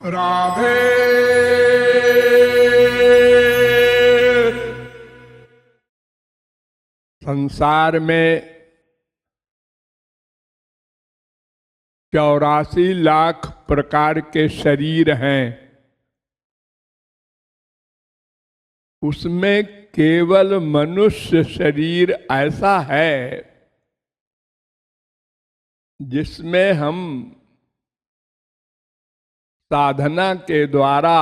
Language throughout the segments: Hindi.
राधे संसार में 84 लाख प्रकार के शरीर हैं। उसमें केवल मनुष्य शरीर ऐसा है जिसमें हम साधना के द्वारा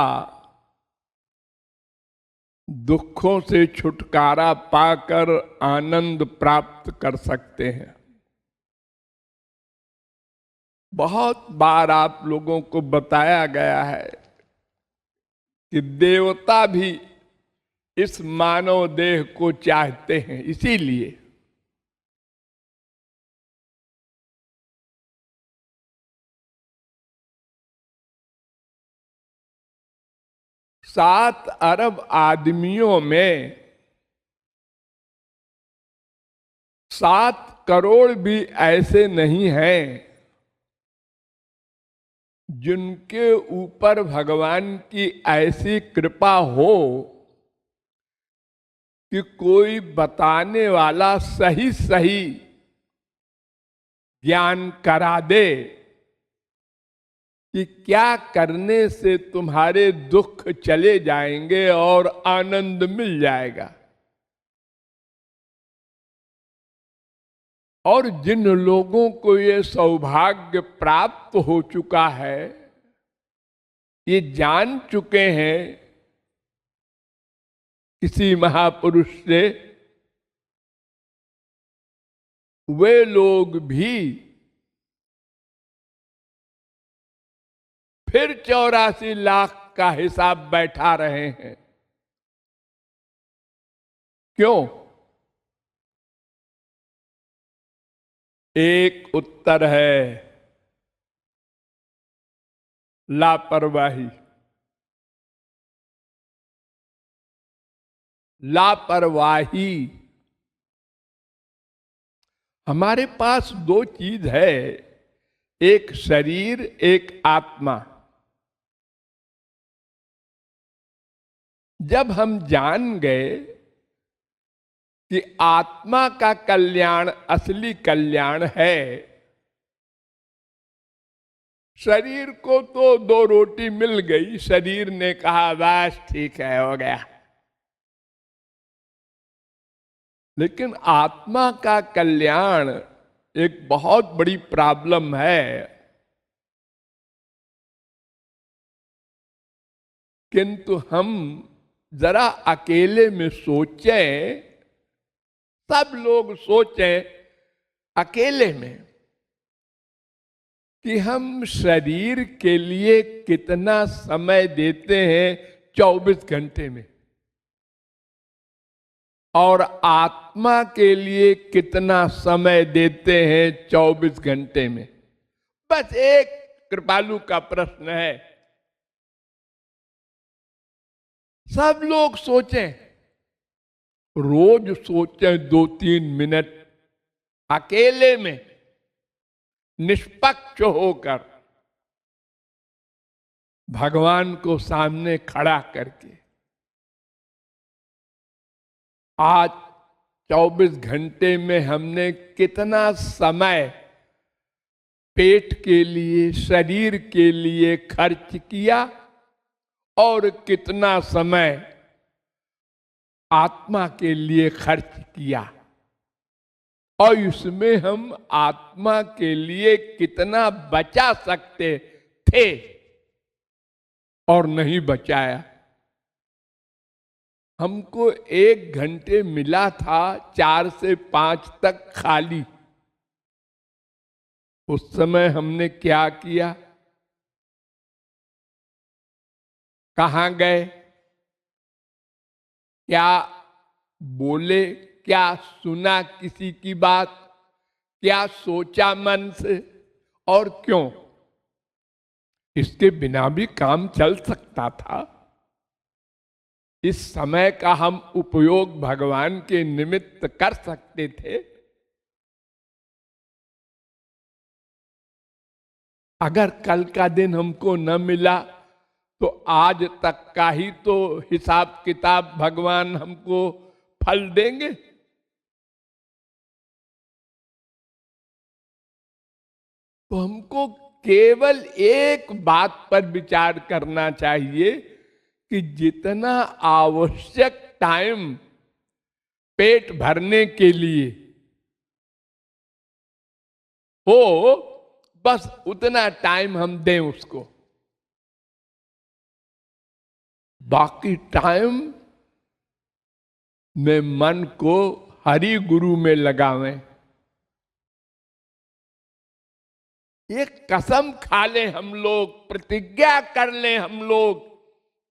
दुखों से छुटकारा पाकर आनंद प्राप्त कर सकते हैं। बहुत बार आप लोगों को बताया गया है कि देवता भी इस मानव देह को चाहते हैं। इसीलिए सात अरब आदमियों में 7 करोड़ भी ऐसे नहीं हैं जिनके ऊपर भगवान की ऐसी कृपा हो कि कोई बताने वाला सही सही ज्ञान करा दे कि क्या करने से तुम्हारे दुख चले जाएंगे और आनंद मिल जाएगा। और जिन लोगों को ये सौभाग्य प्राप्त हो चुका है, ये जान चुके हैं किसी महापुरुष से, वे लोग भी फिर 84 लाख का हिसाब बैठा रहे हैं। क्यों? एक उत्तर है लापरवाही। लापरवाही। हमारे पास 2 चीज है, एक शरीर, एक आत्मा। जब हम जान गए कि आत्मा का कल्याण असली कल्याण है, शरीर को तो 2 रोटी मिल गई, शरीर ने कहा बस ठीक है, हो गया। लेकिन आत्मा का कल्याण एक बहुत बड़ी प्रॉब्लम है। किंतु हम जरा अकेले में सोचें, सब लोग सोचें अकेले में कि हम शरीर के लिए कितना समय देते हैं 24 घंटे में, और आत्मा के लिए कितना समय देते हैं 24 घंटे में। बस एक कृपालु का प्रश्न है। सब लोग सोचें, रोज सोचें 2-3 मिनट अकेले में, निष्पक्ष होकर, भगवान को सामने खड़ा करके। आज 24 घंटे में हमने कितना समय पेट के लिए, शरीर के लिए खर्च किया और कितना समय आत्मा के लिए खर्च किया, और इसमें हम आत्मा के लिए कितना बचा सकते थे और नहीं बचाया। हमको 1 घंटे मिला था 4 से 5 तक खाली। उस समय हमने क्या किया? कहां गए? क्या बोले? क्या सुना किसी की बात? क्या सोचा मन से? और क्यों? इसके बिना भी काम चल सकता था। इस समय का हम उपयोग भगवान के निमित्त कर सकते थे। अगर कल का दिन हमको न मिला तो आज तक का ही तो हिसाब किताब भगवान हमको फल देंगे। तो हमको केवल एक बात पर विचार करना चाहिए कि जितना आवश्यक टाइम पेट भरने के लिए हो, बस उतना टाइम हम दें उसको। बाकी टाइम में मन को हरि गुरु में लगावें। एक कसम खा लें हम लोग, प्रतिज्ञा कर लें हम लोग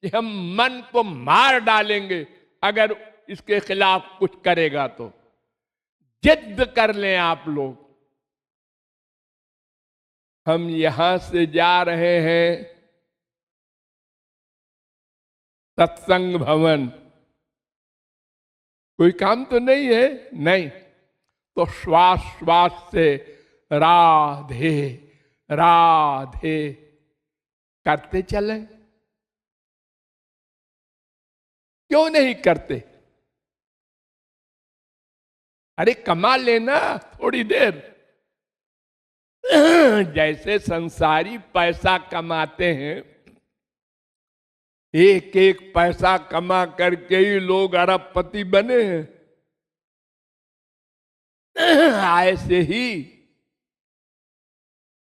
कि हम मन को मार डालेंगे अगर इसके खिलाफ कुछ करेगा तो। जिद कर लें आप लोग। हम यहां से जा रहे हैं सत्संग भवन, कोई काम तो नहीं है, नहीं, तो श्वास श्वास से राधे राधे करते चले। क्यों नहीं करते? अरे कमा लेना थोड़ी देर। जैसे संसारी पैसा कमाते हैं, एक एक पैसा कमा करके ही लोग अरबपति बने हैं, ऐसे ही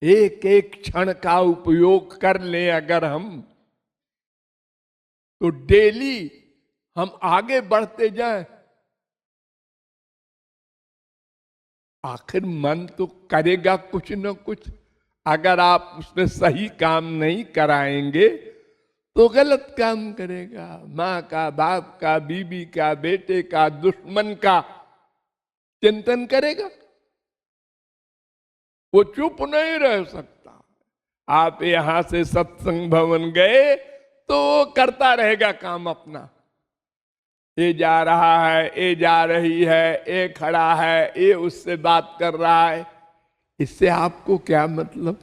एक एक क्षण का उपयोग कर लें अगर हम, तो डेली हम आगे बढ़ते जाएं। आखिर मन तो करेगा कुछ न कुछ। अगर आप उसमें सही काम नहीं कराएंगे तो गलत काम करेगा। माँ का, बाप का, बीबी का, बेटे का, दुश्मन का चिंतन करेगा। वो चुप नहीं रह सकता। आप यहां से सत्संग भवन गए तो वो करता रहेगा काम अपना। ये जा रहा है, ये जा रही है, ये खड़ा है, ये उससे बात कर रहा है। इससे आपको क्या मतलब?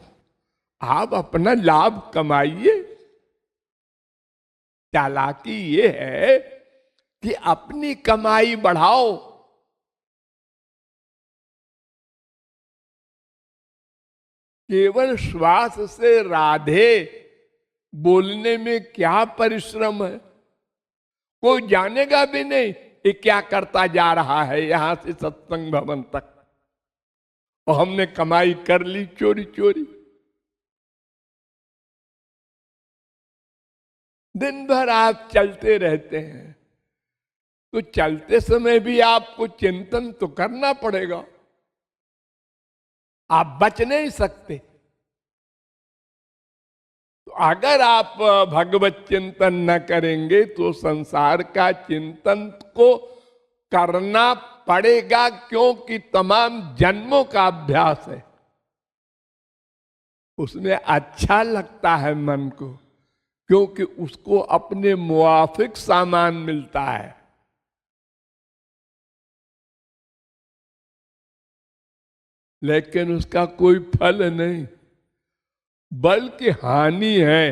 आप अपना लाभ कमाइए। चालाकी ये है कि अपनी कमाई बढ़ाओ। केवल श्वास से राधे बोलने में क्या परिश्रम है? कोई जानेगा भी नहीं कि क्या करता जा रहा है यहां से सत्संग भवन तक। और हमने कमाई कर ली चोरी चोरी। दिन भर आप चलते रहते हैं, तो चलते समय भी आपको चिंतन तो करना पड़ेगा। आप बच नहीं सकते। तो अगर आप भगवत चिंतन न करेंगे तो संसार का चिंतन को करना पड़ेगा, क्योंकि तमाम जन्मों का अभ्यास है। उसमें अच्छा लगता है मन को, क्योंकि उसको अपने मुआफिक सामान मिलता है। लेकिन उसका कोई फल नहीं, बल्कि हानि है,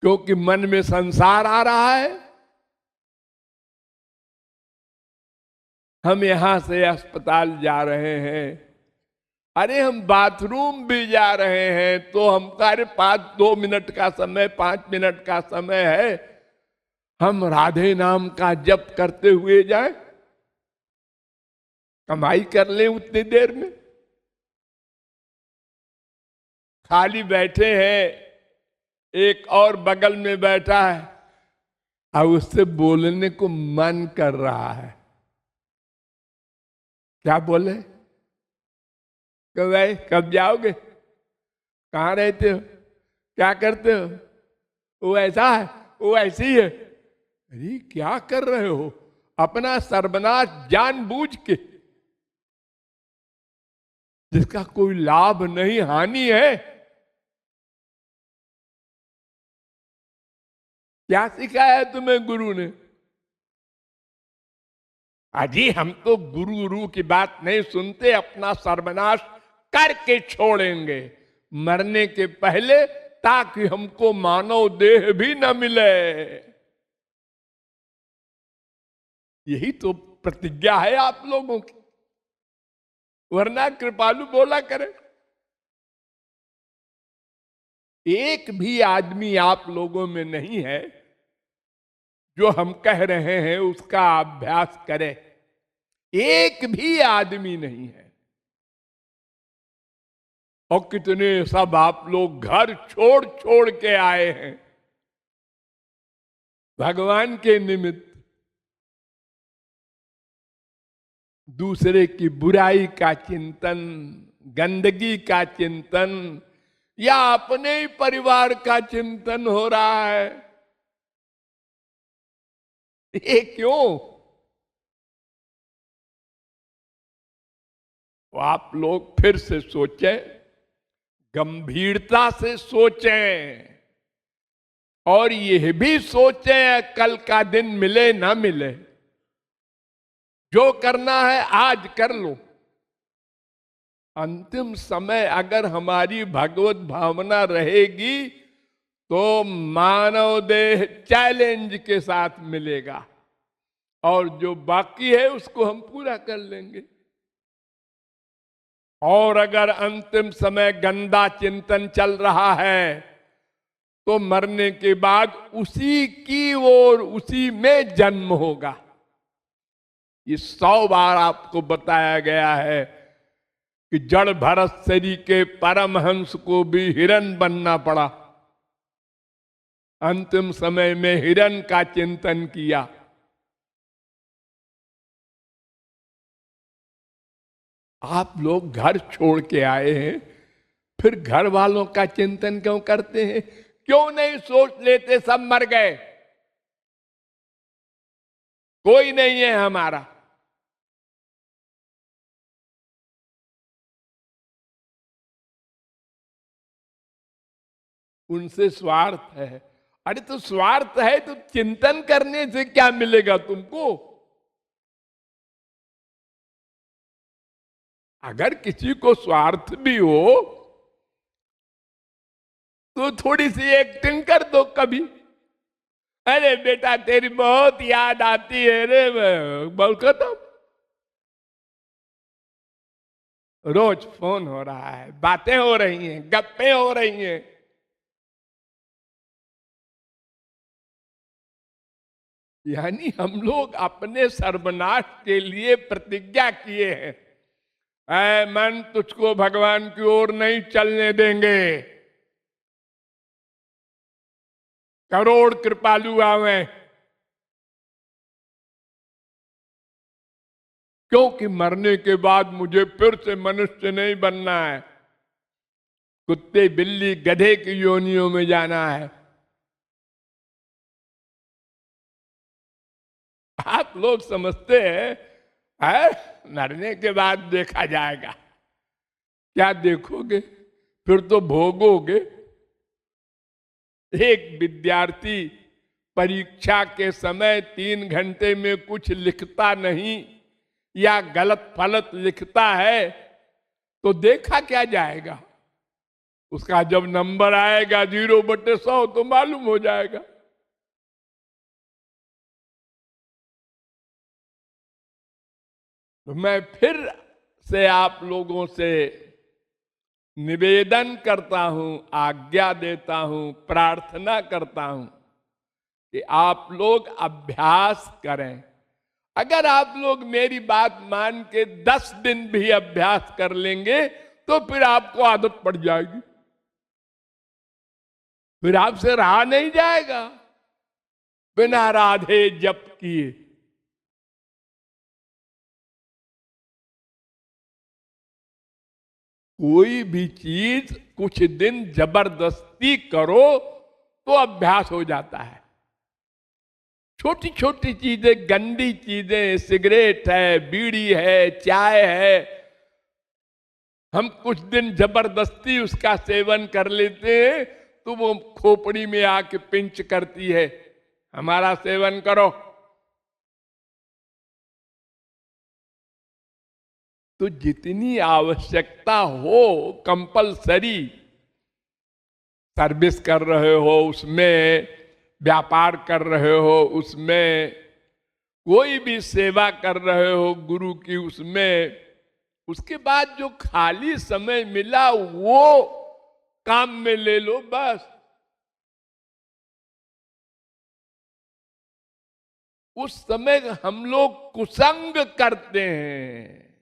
क्योंकि मन में संसार आ रहा है। हम यहां से अस्पताल जा रहे हैं, अरे हम बाथरूम भी जा रहे हैं, तो हमारे पास 2 मिनट का समय, 5 मिनट का समय है, हम राधे नाम का जप करते हुए जाएं, कमाई कर लें उतनी देर में। खाली बैठे हैं, एक और बगल में बैठा है, अब उससे बोलने को मन कर रहा है। क्या बोले? कब भाई, कब जाओगे, कहाँ रहते हो, क्या करते हो? वो ऐसा है, वो ऐसी है। अरे क्या कर रहे हो? अपना सर्वनाश जानबूझ के, जिसका कोई लाभ नहीं, हानि है। क्या सिखाया है तुम्हें गुरु ने? अजी हम तो गुरु की बात नहीं सुनते, अपना सर्वनाश करके छोड़ेंगे। मरने के पहले ताकि हमको मानव देह भी न मिले। यही तो प्रतिज्ञा है आप लोगों की, वरना कृपालु बोला करे। एक भी आदमी आप लोगों में नहीं है जो हम कह रहे हैं उसका अभ्यास करे, एक भी आदमी नहीं है। और कितने सब आप लोग घर छोड़ छोड़ के आए हैं भगवान के निमित्त। दूसरे की बुराई का चिंतन, गंदगी का चिंतन, या अपने ही परिवार का चिंतन हो रहा है। ये क्यों? तो आप लोग फिर से सोचें, गंभीरता से सोचें, और यह भी सोचें कल का दिन मिले ना मिले, जो करना है आज कर लो। अंतिम समय अगर हमारी भगवत भावना रहेगी तो मानव देह चैलेंज के साथ मिलेगा, और जो बाकी है उसको हम पूरा कर लेंगे। और अगर अंतिम समय गंदा चिंतन चल रहा है तो मरने के बाद उसी की ओर, उसी में जन्म होगा। ये 100 बार आपको बताया गया है कि जड़ भरत शरीर के परमहंस को भी हिरण बनना पड़ा, अंतिम समय में हिरण का चिंतन किया। आप लोग घर छोड़ के आए हैं, फिर घर वालों का चिंतन क्यों करते हैं? क्यों नहीं सोच लेते सब मर गए, कोई नहीं है हमारा? उनसे स्वार्थ है। अरे तो स्वार्थ है तो चिंतन करने से क्या मिलेगा तुमको? अगर किसी को स्वार्थ भी हो तो थोड़ी सी एक्टिंग कर दो कभी। अरे बेटा तेरी बहुत याद आती है रे, बोल खत्म। रोज फोन हो रहा है, बातें हो रही हैं, गप्पे हो रही हैं। यानी हम लोग अपने सर्वनाश के लिए प्रतिज्ञा किए हैं, ऐ मन तुझको भगवान की ओर नहीं चलने देंगे। करोड़ कृपालु आवे, क्योंकि मरने के बाद मुझे फिर से मनुष्य नहीं बनना है, कुत्ते बिल्ली गधे की योनियों में जाना है। आप लोग समझते हैं मरने के बाद देखा जाएगा। क्या देखोगे? फिर तो भोगोगे। एक विद्यार्थी परीक्षा के समय 3 घंटे में कुछ लिखता नहीं या गलत फलत लिखता है तो देखा क्या जाएगा? उसका जब नंबर आएगा 0/100 तो मालूम हो जाएगा। तो मैं फिर से आप लोगों से निवेदन करता हूं, आज्ञा देता हूं, प्रार्थना करता हूं कि आप लोग अभ्यास करें। अगर आप लोग मेरी बात मान के 10 दिन भी अभ्यास कर लेंगे तो फिर आपको आदत पड़ जाएगी, फिर आपसे रहा नहीं जाएगा बिना राधे जप किए। कोई भी चीज कुछ दिन जबरदस्ती करो तो अभ्यास हो जाता है। छोटी छोटी चीजें, गंदी चीजें, सिगरेट है, बीड़ी है, चाय है, हम कुछ दिन जबरदस्ती उसका सेवन कर लेते हैं तो वो खोपड़ी में आके पिंच करती है, हमारा सेवन करो। तो जितनी आवश्यकता हो कंपलसरी सर्विस कर रहे हो, उसमें व्यापार कर रहे हो, उसमें कोई भी सेवा कर रहे हो गुरु की, उसमें उसके बाद जो खाली समय मिला वो काम में ले लो बस। उस समय हम लोग कुसंग करते हैं,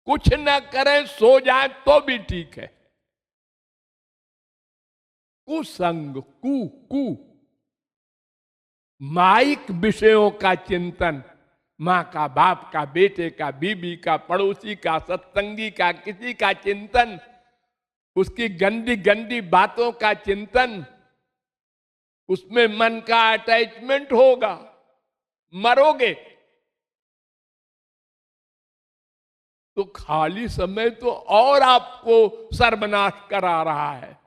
कुछ ना करें सो जाए तो भी ठीक है। कुसंग, कु माइक विषयों का चिंतन, माँ का, बाप का, बेटे का, बीबी का, पड़ोसी का, सत्संगी का, किसी का चिंतन, उसकी गंदी गंदी बातों का चिंतन, उसमें मन का अटैचमेंट होगा, मरोगे। तो खाली समय तो और आपको सर्वनाश करा रहा है।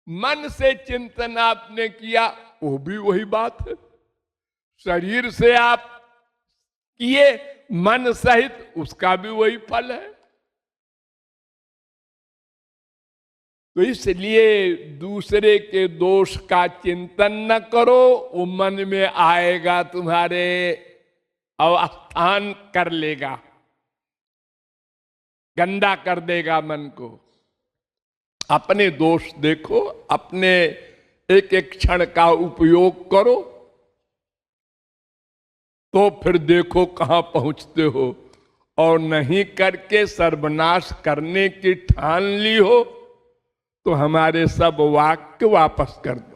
मन से चिंतन आपने किया, वो भी वही बात है। शरीर से आप किए मन सहित, उसका भी वही फल है। तो इसलिए दूसरे के दोष का चिंतन न करो, वो मन में आएगा तुम्हारे अवस्थान कर लेगा, गंदा कर देगा मन को। अपने दोष देखो, अपने एक एक क्षण का उपयोग करो, तो फिर देखो कहां पहुंचते हो। और नहीं करके सर्वनाश करने की ठान ली हो तो हमारे सब वाक्य वापस कर दे।